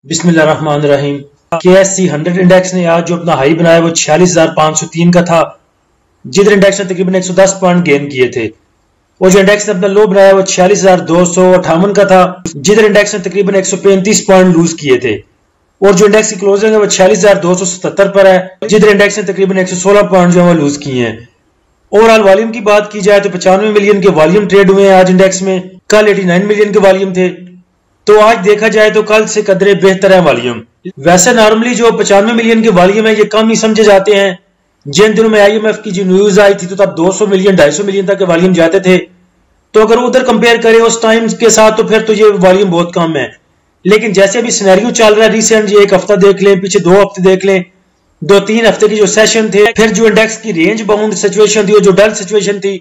बिस्मिल्लाहिर्रहमानिर्रहीम। KSE 100 index ने आज जो अपना हाई बनाया वो 46,503 का था, जिधर इंडेक्स ने तकरीबन 110 पॉइंट गेन किए थे। और जो इंडेक्स ने अपना लो बनाया वो 46,258 का था, जिधर इंडेक्स ने तकरीबन 135 पॉइंट लूज किए थे। और जो इंडेक्स की क्लोजिंग है वो 46,277 पर है, जिधर इंडेक्स ने तकरीबन 116 पॉइंट जो है लूज किए हैं। ओवरऑल वॉल्यूम की बात की जाए तो 95 मिलियन के वॉल्यूम ट्रेड हुए हैं आज इंडेक्स में, कल 89 मिलियन के वॉल्यूम थे। तो आज देखा जाए तो कल से कदरे बेहतर है वॉल्यूम। वैसे नॉर्मली जो 95 मिलियन के वॉल्यूम है ये कम ही समझे जाते हैं। जिन दिनों में IMF की जो न्यूज आई थी तो तब 200 मिलियन 250 मिलियन तक के वॉल्यूम जाते थे। तो अगर उधर कंपेयर करें उस टाइम के साथ तो फिर तो ये वॉल्यूम बहुत कम है। लेकिन जैसे अभी सिनेरियो चल रहा है, रिसेंट ये एक हफ्ता देख लें, पीछे 2 हफ्ते देख लें, 2-3 हफ्ते की जो सेशन थे, फिर जो इंडेक्स की रेंज बाउंड सिचुएशन थी, जो डल सिचुएशन थी,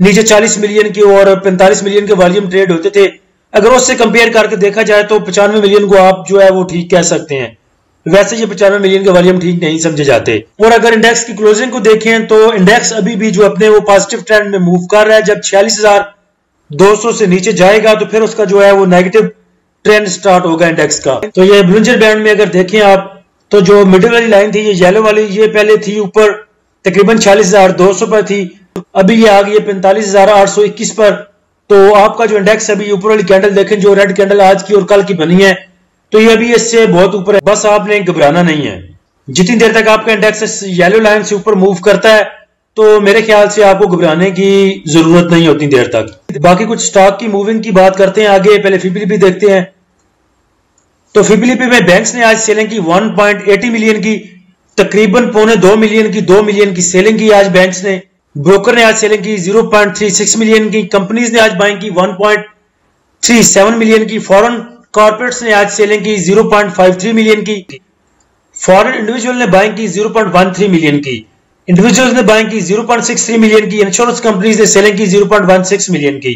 नीचे 40 मिलियन की और 45 मिलियन के वॉल्यूम ट्रेड होते थे। अगर उससे कंपेयर करके देखा जाए तो 95 मिलियन को आप जो है वो ठीक कह सकते हैं। वैसे ये 95 मिलियन के वॉल्यूम ठीक नहीं समझे जाते। और अगर इंडेक्स की क्लोजिंग को देखें तो इंडेक्स अभी भी जो अपने वो पॉजिटिव ट्रेंड में मूव कर रहा है। जब 46,200 से नीचे जाएगा तो फिर उसका जो है वो नेगेटिव ट्रेंड स्टार्ट होगा इंडेक्स का। तो ये ब्रिंजर बैंड में अगर देखें आप तो जो मिडिल वाली लाइन थी, ये येलो वाली, ये पहले थी ऊपर तकरीबन 46,200 पर थी, अभी ये आ गई है 45,821 पर। तो आपका जो इंडेक्स अभी ऊपर वाली कैंडल देखें, जो रेड कैंडल आज की और कल की बनी है, तो ये अभी इससे बहुत ऊपर है। बस आपने घबराना नहीं है। जितनी देर तक आपका इंडेक्स येलो लाइन से ऊपर मूव करता है तो मेरे ख्याल से आपको घबराने की जरूरत नहीं होती देर तक। बाकी कुछ स्टॉक की मूविंग की बात करते हैं आगे। पहले फिबलिपी देखते हैं। तो फिबलिपी में बैंक्स ने आज सेलिंग की 1.80 मिलियन की, तकरीबन 1.25 मिलियन की, 2 मिलियन की सेलिंग की आज बैंक्स ने। ब्रोकर ने आज सेलिंग की 0.36 मिलियन की। कंपनीज ने आज बाइंग की 1.37 मिलियन की। फॉरेन कॉर्पोरेट्स ने आज सेलिंग की 0.53 मिलियन की। फॉरेन इंडिविजुअल ने बाइंग की 0.13 मिलियन की। इंडिविजुअल्स ने बाइंग की 0.63 मिलियन की। इंश्योरेंस कंपनीज ने सेलिंग की 0.16 मिलियन की।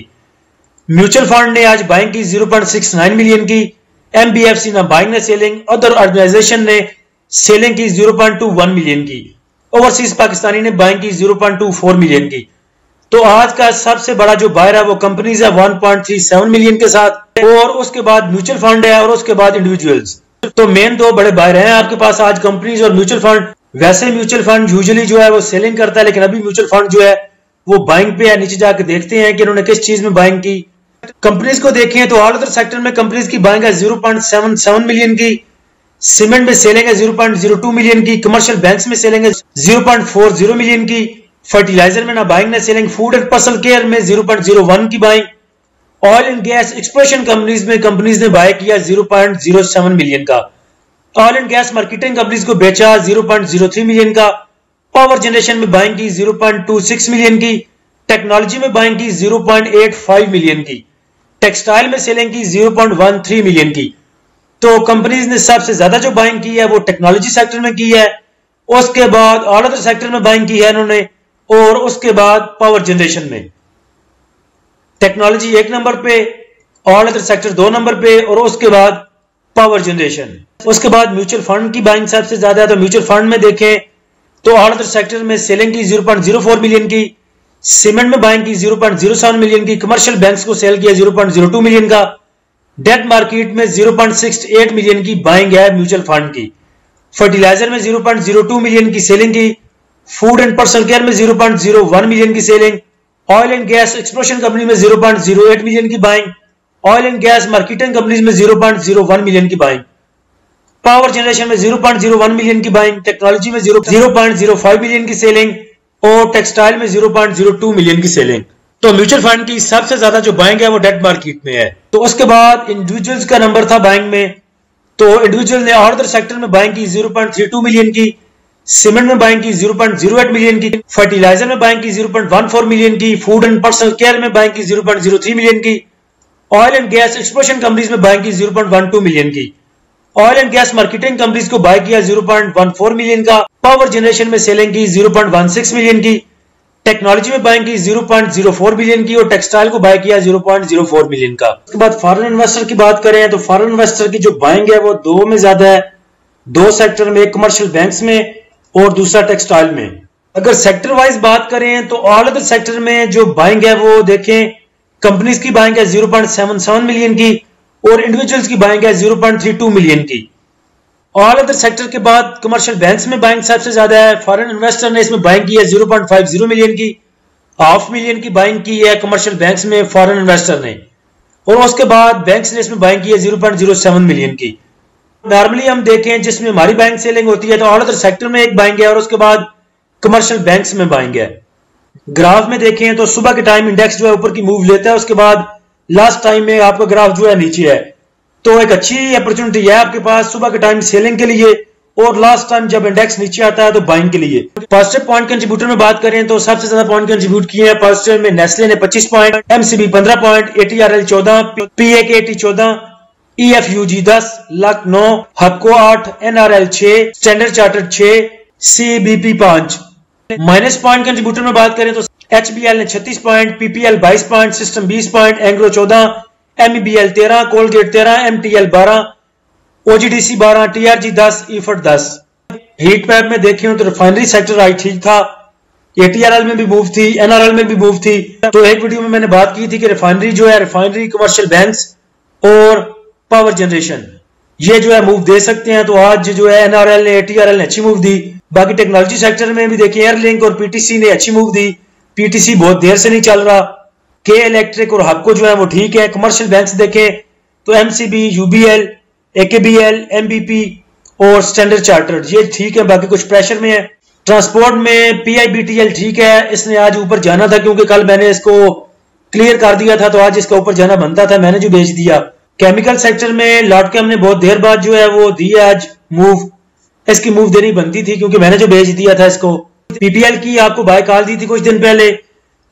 म्यूचुअल फंड ने आज बाइंग की 0.69 मिलियन की। MBFC ने बाइंग ने सेलिंग, अदर ऑर्गेनाइजेशन ने सेलिंग की 0.21 मिलियन की। ओवरसीज पाकिस्तानी ने बाइंग की 0.24 मिलियन की। तो आज का सबसे बड़ा जो बायर है वो कंपनीज है 1.37 मिलियन के साथ, और उसके बाद म्यूचुअल फंड है और उसके बाद इंडिविजुअल्स। तो मेन 2 बड़े बायर हैं आपके पास आज, कंपनीज और म्यूचुअल फंड। वैसे म्यूचुअल फंड यूजुअली जो है वो सेलिंग करता है, लेकिन अभी म्यूचुअल फंड जो है वो बाइंग पे है। नीचे जाके देखते हैं कि उन्होंने किस चीज में बाइंग की। कंपनीज को देखें तो ऑल अदर सेक्टर में कंपनीज की बाइंग है 0.77 मिलियन की। सीमेंट में सेलिंग है 0.02 मिलियन की। कमर्शियल बैंक्स में सेलिंग है 0.40 मिलियन की। फर्टिलाइजर में ना बाइंग ना selling. Food and personal care में 0.01 की buying. Oil and gas exploration companies में कंपनीज ने बाय किया 0.07 मिलियन का। Oil and gas marketing companies को बेचा 0.03 मिलियन का। पावर जनरेशन में बाइंग की 0.26 मिलियन की। टेक्नोलॉजी में बाइंग की 0.85 मिलियन की। टेक्सटाइल में सेलिंग की 0.13 मिलियन की। तो कंपनीज ने सबसे ज्यादा जो बाइंग की है वो टेक्नोलॉजी सेक्टर में की है, उसके बाद ऑल अदर सेक्टर में बाइंग की है इन्होंने, और उसके बाद पावर जनरेशन में। टेक्नोलॉजी 1 नंबर पे, ऑल अदर सेक्टर 2 नंबर पे, और उसके बाद पावर जनरेशन। उसके बाद म्यूचुअल फंड की बाइंग सबसे ज्यादा है। तो म्यूचुअल फंड में देखें तो ऑल अदर सेक्टर में सेलिंग की 0.04 मिलियन की। सीमेंट में बाइंग की 0.07 मिलियन की। कमर्शियल बैंक्स को सेल किया 0.02 मिलियन का। डेट मार्केट में 0.68 मिलियन की बाइंग है म्यूचुअल फंड की। फर्टिलाइजर में 0.02 मिलियन की सेलिंग की। फूड एंड पर्सनल केयर में 0.01 मिलियन की selling. Oil and gas exploration company में 0.08 मिलियन की buying. Oil and gas marketing companies में 0.01 मिलियन की बाइंग। पावर जनरेशन में 0.01 मिलियन की बाइंग। टेक्नोलॉजी में 0.05 मिलियन की सेलिंग, और टेक्सटाइल में 0.02 मिलियन की सेलिंग। तो म्यूचुअल फंड की सबसे ज्यादा जो बाइंग है वो डेट मार्केट में है। तो उसके बाद इंडिविजुअल्स का नंबर था बाइंग में। तो इंडिविजुअल ने और अदर सेक्टर में बाइंग की 0.32 मिलियन की। सीमेंट में बाइंग की 0.08 मिलियन की। फर्टिलाइजर में बाइंग की 0.14 मिलियन की। फूड एंड पर्सनल केयर में बाइंग की 0.03 मिलियन की। Oil and gas exploration companies में बाइंग की 0.12 मिलियन की। Oil and gas marketing companies को बाय किया 0.14 मिलियन का। पावर जनरेशन में सेलिंग की 0.16 मिलियन की। टेक्नोलॉजी में बाइंग की 0.04 मिलियन की, और टेक्सटाइल को बाय किया 0.04 मिलियन का। उसके बाद फॉरेन इन्वेस्टर की बात करें तो फॉरेन इन्वेस्टर की जो बाइंग है वो 2 में ज्यादा है। 2 सेक्टर में, एक कमर्शियल बैंक्स में और दूसरा टेक्सटाइल में। अगर सेक्टर वाइज बात करें तो ऑल अदर सेक्टर में जो बाइंग है वो देखें, कंपनीज की बाइंग है 0.77 मिलियन की। और इंडिविजुअल्स की बाइंग है 0.32 मिलियन की। ऑल अदर सेक्टर के बाद कमर्शियल बैंक्स में बाइंग सबसे ज्यादा है। फॉरेन इन्वेस्टर ने इसमें बाइंग की है 0.50 मिलियन की, 500 मिलियन की बाइंग की है कमर्शियल बैंक्स में फॉरेन इन्वेस्टर ने, और उसके बाद बैंक्स ने इसमें बाइंग की है 0.07 मिलियन की। नॉर्मली हम देखें जिसमें हमारी बाइंग सेलिंग होती है तो ऑल अदर सेक्टर में एक बाइंग है और उसके बाद कमर्शियल बैंक्स में बाइंग है। ग्राफ में देखें तो सुबह के टाइम इंडेक्स जो है ऊपर की मूव लेता है, उसके बाद लास्ट टाइम में आपका ग्राफ जो है नीचे है। तो एक अच्छी अपॉर्चुनिटी है आपके पास सुबह के टाइम सेलिंग के लिए, और लास्ट टाइम जब इंडेक्स नीचे आता है तो बाइंग के लिए। पॉजिटिव पॉइंट कंट्रीब्यूटर में बात करें तो सबसे ज्यादा पॉइंट कंट्रीब्यूट किए हैं पॉजिटिव में नेस्ले ने 25 point, MCB 15 point, ATRL 14, PAKT 14, EFUG 10, luck 9, Hubco 8, NRL 6, Standard Chartered 6, CBP 5। Minus point contributor में बात करें तो एचबीएल ने 36 point, PPL 22 point, system 20 point, Engro 14, MEBL 13, Colgate 13, MTL 12, OGDC 12, TRG 10, Efert 10। Heat map में देखें तो refinery sector आज ठीक था, एटीआरएल में भी मूव थी, एनआरएल में भी मूव थी। तो एक वीडियो में मैंने बात की थी कि रिफाइनरी जो है, रिफाइनरी, कमर्शियल बैंक्स और पावर जनरेशन ये जो है मूव दे सकते हैं। तो आज जो है एनआरएल ने, एटीआरएल ने अच्छी मूव दी। बाकी टेक्नोलॉजी सेक्टर में भी देखिए एयरलिंक और पीटीसी ने अच्छी मूव दी। पीटीसी बहुत देर से नहीं चल रहा, के इलेक्ट्रिक और हबको जो है वो ठीक है। कमर्शियल बैंक्स देखें तो एमसीबी, यूबीएल, एकेबीएल, एमबीपी और स्टैंडर्ड चार्टर्ड ये ठीक है, बाकी कुछ प्रेशर में है। ट्रांसपोर्ट में पीआईबीटीएल ठीक है, इसने आज ऊपर जाना था क्योंकि कल मैंने इसको क्लियर कर दिया था तो आज इसका ऊपर जाना बनता था, मैंने जो बेच दिया। केमिकल सेक्टर में लॉटकेम ने बहुत देर बाद जो है वो दी है आज मूव, इसकी मूव देनी बनती थी क्योंकि मैंने जो बेच दिया था इसको। पीपीएल की आपको बाय कॉल दी थी कुछ दिन पहले,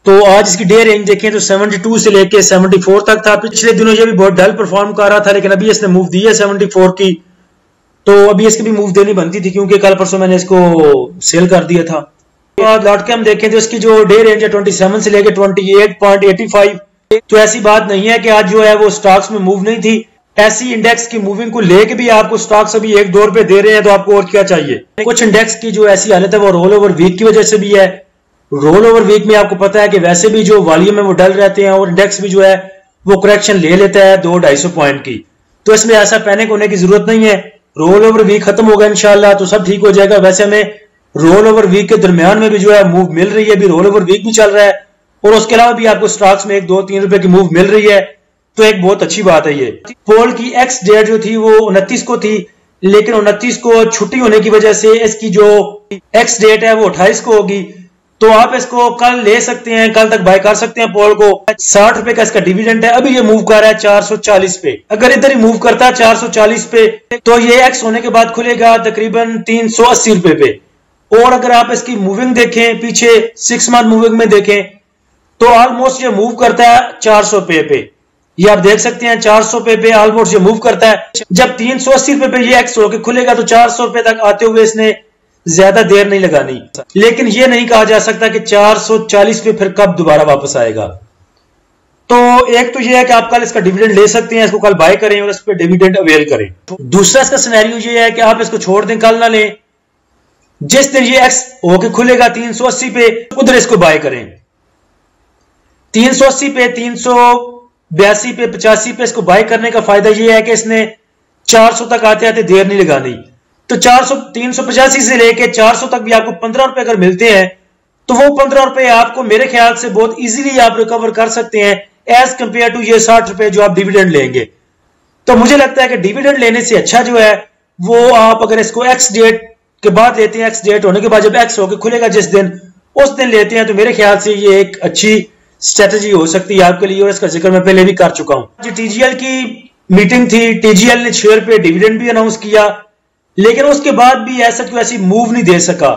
तो आज इसकी डे रेंज देखें तो 72 से लेके 74 तक था। पिछले दिनों ये भी बहुत डल परफॉर्म कर रहा था, लेकिन अभी इसने मूव दी है 74 की, तो अभी इसकी भी मूव देनी बनती थी क्योंकि कल परसों मैंने इसको सेल कर दिया था। लॉटकेम देखें तो इसकी जो डे रेंज है 27 से लेके 28.85। तो ऐसी बात नहीं है कि आज जो है वो स्टॉक्स में मूव नहीं थी, ऐसी इंडेक्स की मूविंग को लेके भी आपको स्टॉक्स अभी 1-2 रुपए दे रहे हैं, तो आपको और क्या चाहिए। कुछ इंडेक्स की जो ऐसी हालत है वो रोल ओवर वीक की वजह से भी है। रोल ओवर वीक में आपको पता है कि वैसे भी जो वॉल्यूम है वो डल रहते हैं और इंडेक्स भी जो है वो करेक्शन ले लेता है 200-250 पॉइंट की, तो इसमें ऐसा पैनिक होने की जरूरत नहीं है। रोल ओवर वीक खत्म होगा इंशाल्लाह तो सब ठीक हो जाएगा। वैसे हमें रोल ओवर वीक के दरमियान में भी जो है मूव मिल रही है, अभी रोल ओवर वीक भी चल रहा है और उसके अलावा भी आपको स्टॉक्स में 1-2-3 रुपए की मूव मिल रही है, तो एक बहुत अच्छी बात है ये। पोल की एक्स डेट जो थी वो 29 को थी, लेकिन 29 को छुट्टी होने की वजह से इसकी जो एक्स डेट है वो 28 को होगी, तो आप इसको कल ले सकते हैं, कल तक बाय कर सकते हैं पोल को। 60 रुपए का इसका डिविडेंड है, अभी ये मूव कर रहा है 440 पे। अगर इधर ही मूव करता है 440 पे तो ये एक्स होने के बाद खुलेगा तकरीबन 380 रुपए पे। और अगर आप इसकी मूविंग देखें पीछे 6 मंथ मूविंग में देखें तो ऑलमोस्ट ये मूव करता है 400 रुपए पे, ये आप देख सकते हैं 400 रुपए पे ऑलमोस्ट ये मूव करता है। जब 380 रुपए पे ये एक्स होकर खुलेगा तो 400 रुपए तक आते हुए इसने ज्यादा देर नहीं लगानी, लेकिन ये नहीं कहा जा सकता कि 440 पे फिर कब दोबारा वापस आएगा। तो एक तो ये है कि आप कल इसका डिविडेंड ले सकते हैं, इसको कल बाय करें और इस पर डिविडेंड अवेल करें। दूसरा इसका सिनेरियो ये है कि आप इसको छोड़ दें, कल ना लें, जिस दिन ये एक्स होके खुलेगा 380 पे उधर इसको बाय करें। 380 पे, 382 पे, 85 पे इसको बाय करने का फायदा ये है कि इसने 400 तक आते आते देर नहीं लगानी। तो 385 से लेके 400 तक भी आपको 15 रुपए अगर मिलते हैं तो वो 15 रुपए आपको मेरे ख्याल से बहुत इजीली आप रिकवर कर सकते हैं एज कंपेयर टू ये 60 रुपए जो आप डिविडेंड लेंगे। तो मुझे लगता है कि डिविडेंड लेने से अच्छा जो है वो आप अगर इसको एक्स डेट के बाद लेते हैं, एक्स डेट होने के बाद जब एक्स होकर खुलेगा जिस दिन, उस दिन लेते हैं, तो मेरे ख्याल से ये एक अच्छी स्ट्रेटजी हो सकती है आपके लिए और इसका जिक्र मैं पहले भी कर चुका हूं। जो टीजीएल की मीटिंग थी, टीजीएल ने शेयर पे डिविडेंड भी अनाउंस किया, लेकिन उसके बाद भी ऐसा कोई ऐसी मूव नहीं दे सका।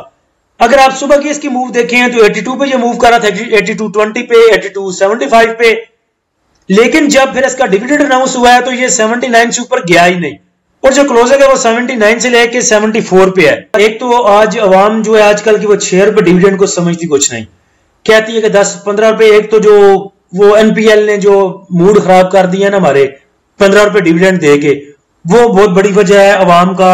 अगर आप सुबह की इसकी मूव देखें तो 82 पे ये मूव कर रहा था, 82.20 पे, 82.75 पे, लेकिन जब फिर इसका डिविडेंड अनाउंस हुआ है तो ये 79 से ऊपर गया ही नहीं और जो क्लोजिंग है वो 79 से लेके 74 पे है। एक तो आज अवाम जो है आजकल की वो शेयर पे डिविडेंड को समझती कुछ नहीं, कहती है कि 10-15 रुपए। एक तो जो वो एनपीएल ने जो मूड खराब कर दिया ना हमारे 15 रुपए डिविडेंड दे के, वो बहुत बड़ी वजह है अवाम का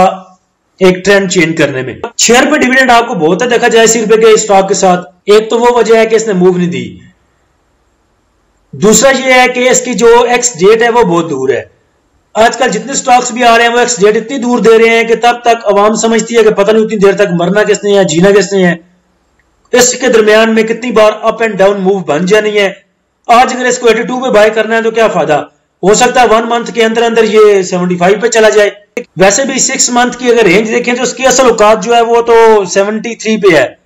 एक ट्रेंड चेंज करने में। शेयर पे डिविडेंड आपको बहुत है देखा जाए 80 रुपए के स्टॉक के साथ। एक तो वो वजह है कि इसने मूव नहीं दी, दूसरा ये है कि इसकी जो एक्स डेट है वो बहुत दूर है। आजकल जितने स्टॉक्स भी आ रहे हैं वो एक्स डेट इतनी दूर दे रहे हैं कि तब तक आवाम समझती है कि पता नहीं उतनी देर तक मरना किसने है, जीना किसने है। इसके दरमियान में कितनी बार अप एंड डाउन मूव बन जानी है। आज अगर इसको 82 पे बाय करना है तो क्या फायदा, हो सकता है 1 मंथ के अंदर अंदर ये 75 पे चला जाए। वैसे भी 6 मंथ की अगर रेंज देखें तो उसकी असल औकात जो है वो तो 73 पे है।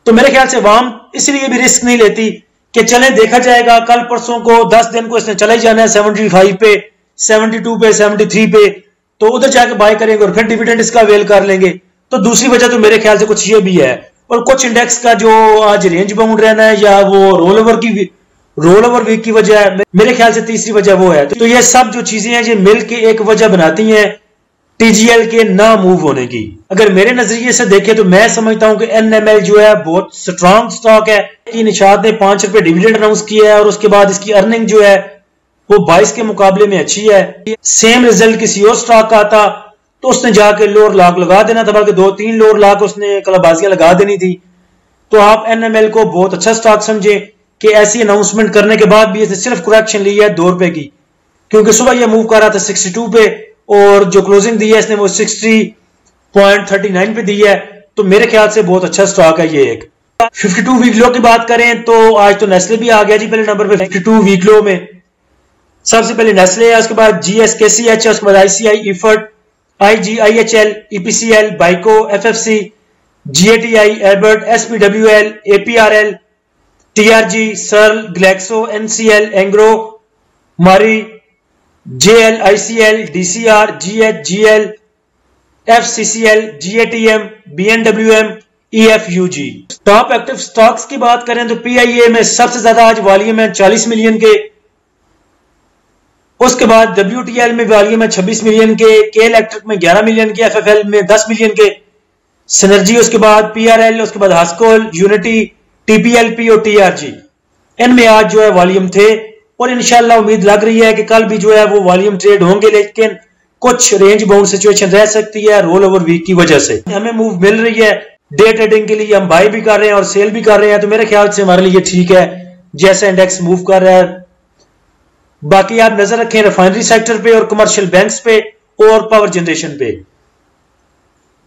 तो मेरे ख्याल से वाम इसलिए भी रिस्क नहीं लेती कि चले देखा जाएगा, कल परसों को 10 दिन को इसने चला ही जाना है 75 पे, 72 पे, 73 पे, तो उधर जाके बाय करेंगे और फिर डिविडेंड इसका अवेल कर लेंगे। तो दूसरी वजह तो मेरे ख्याल से कुछ ये भी है। और कुछ इंडेक्स का जो आज रेंज बाउंड रहना है या वो रोल ओवर वीक की वजह है, मेरे ख्याल से तीसरी वजह वो है। तो ये सब जो चीजें हैं ये मिल के एक वजह बनाती हैं टीजीएल के ना मूव होने की। अगर मेरे नजरिए से देखें तो मैं समझता हूं कि एनएमएल जो है बहुत स्ट्रांग स्टॉक है। निशात ने 5 रुपए डिविडेंड अनाउंस किया है और उसके बाद इसकी अर्निंग जो है वो 22 के मुकाबले में अच्छी है। सेम रिजल्ट किसी और स्टॉक का आता तो उसने जाके लोअर लॉक लगा देना था, बल्कि 2-3 लोअर लॉक उसने कलाबाजियां लगा देनी थी। तो आप एनएमएल को बहुत अच्छा स्टॉक समझे कि ऐसी अनाउंसमेंट करने के बाद भी इसने सिर्फ करेक्शन ली है 2 रुपए की, क्योंकि सुबह यह मूव कर रहा था 62 पे और जो क्लोजिंग दी है इसने वो 60.39 पे दी है। तो मेरे ख्याल से बहुत अच्छा स्टॉक है ये। एक 52 वीक लो की बात करें तो आज तो नेस्ले भी आ गया जी पहले नंबर पे 52 वीक लो में। सबसे पहले नेस्ले है, उसके बाद जीएसकेसीएच है, उसके बाद ICI, Efert, IGIHL, EPCL, Byco, FFC, GATI, Abbott, SPWL, APRL, TRG, Searle, Glaxo, NCL, Engro, Mari, JL, ICL, DCR, GH, GL, FCCL, GATM, BNWM, EFUG. Top active stocks की बात करें तो पीआईए में सबसे ज्यादा आज वॉल्यूम है 40 मिलियन के, उसके बाद डब्ल्यूटीएल में वॉल्यूम है 26 मिलियन के इलेक्ट्रिक में 11 मिलियन के, एफएफएल में 10 मिलियन के, सिनर्जी, उसके बाद पीआरएल, उसके बाद हास्कोल, यूनिटी, टीपीएलपी और टीआरजी, इनमें आज जो है वॉल्यूम थे। और इंशाल्लाह उम्मीद लग रही है कि कल भी जो है वो वॉल्यूम ट्रेड होंगे, लेकिन कुछ रेंज बाउंड सिचुएशन रह सकती है रोल ओवर वीक की वजह से। हमें मूव मिल रही है डे ट्रेडिंग के लिए, हम बाई भी कर रहे हैं और सेल भी कर रहे हैं, तो मेरे ख्याल से हमारे लिए ठीक है जैसा इंडेक्स मूव कर रहा है। बाकी आप नजर रखें रिफाइनरी सेक्टर पे और कमर्शियल बैंक्स पे और पावर जनरेशन पे।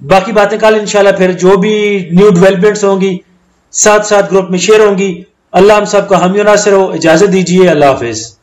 बाकी बातें कल इंशाल्लाह फिर जो भी न्यू डेवलपमेंट्स होंगी साथ साथ ग्रुप में शेयर होंगी। अल्लाह हम सबका हामी नासिर हो। इजाजत दीजिए, अल्लाह हाफिज।